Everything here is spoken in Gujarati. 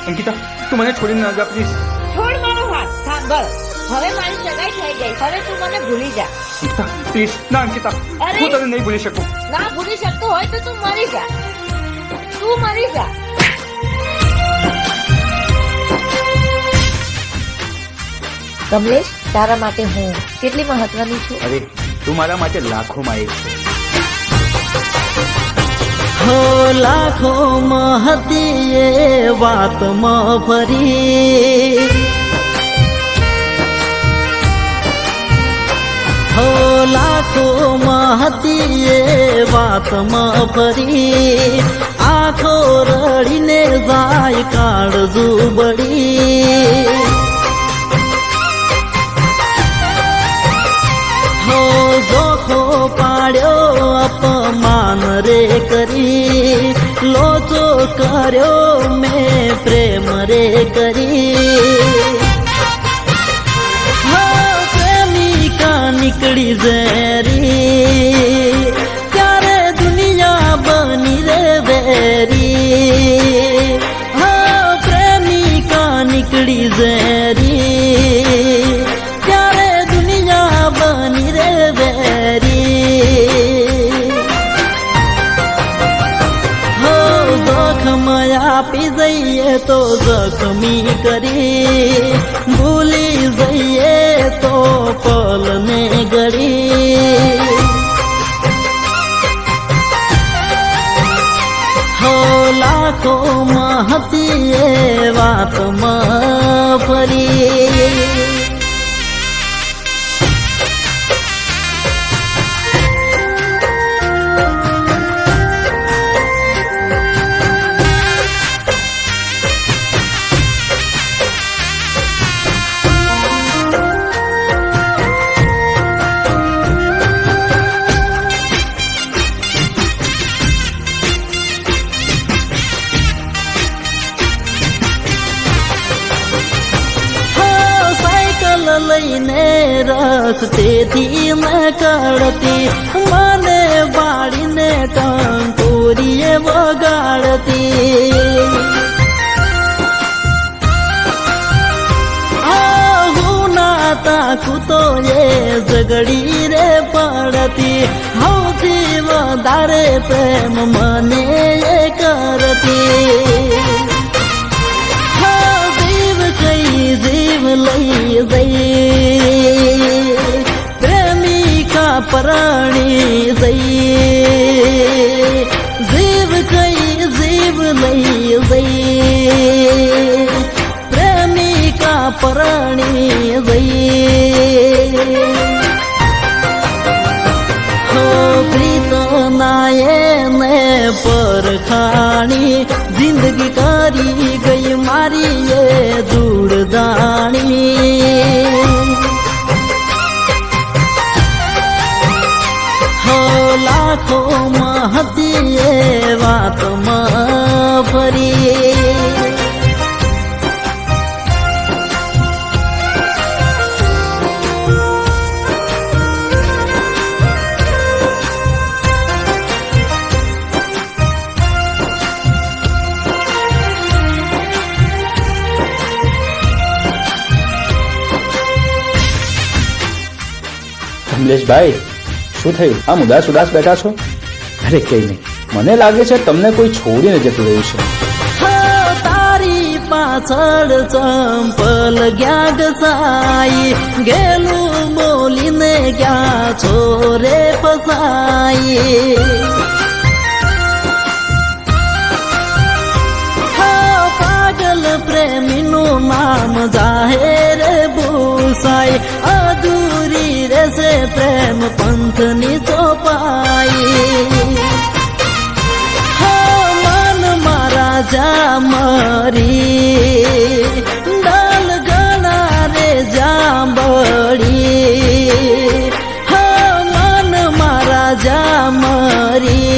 અંકિતા તું મને છોડીને ના જા પ્લીઝ. છોડ મારો હાથ. સાંભળ, હવે મારી સગાઈ થઈ ગઈ. હવે તું મને ભૂલી જા. અંકિતા પ્લીઝ. ના અંકિતા, અરે! હું તને નહીં ભૂલી શકું. ના ભૂલી શકતો હોય તો તું મરી જા. તું મરી જા. કમલેશ, તારા માટે હું કેટલી મહત્વની છું. અરે તું મારા માટે લાખોમાં એક છે. હો લાખોમાં હતી એ વાતમાં ફરી, હો લાખોમાં હતી એ વાતમાં ફરી, આંખો રડીને જાય કાળજુ બળી, હો જોખો પાડ્યો અપમાન રે કરી, લોચો કર્યો મેં પ્રેમ રે કરી, હો પ્રેમિકા નીકળી ઝેરી, ત્યારે દુનિયા બની રે વેરી, હો પ્રેમિકા નીકળી ઝેરી, ત્યારે દુનિયા બની રે વેરી, હો જોખમ આપી જઈએ તો જખમી કરી, ભૂલી જઈએ તો પલને ગળી, હો લાખોમાં હતી એ વાતમાં ફરી. લઈને રસ્તેથી નીકળતી, મને બાળીને ટંકોરીએ વગાડતી, હું ના તાકું તો એ ઝઘડી રે પડતી, સૌથી વધારે પ્રેમ મને એ કરતી, જીવ લઈ જઈ પ્રેમિકા પરણી જઈ, જીવ કઈ જીવ લઈ જઈ પ્રેમિકા પરણી જઈ, હો પ્રીત નાયે ને પરખાણી, જિંદગી કરી ગઈ મારી એ ધૂળદાણી, હો લાખોમાં હતી એ વાતમાં ફરી. કમલેશભાઈ, શું થયું? આમ ઉદાસ ઉદાસ બેઠા છો? અરે કઈ નહીં, મને લાગે છે તમને કોઈ છોડીને જતું રહ્યું છે. તારી પાછળ ચંપલ ગયા ઘસાઈ, ગેલું બોલીને ગયા છોરે ફસાઈ, પાગલ પ્રેમીનું નામ જાહેર ભૂસાઈ, અધૂરી રહેશે પ્રેમ પંથની ચોપાઈ, મન મારા જા મરી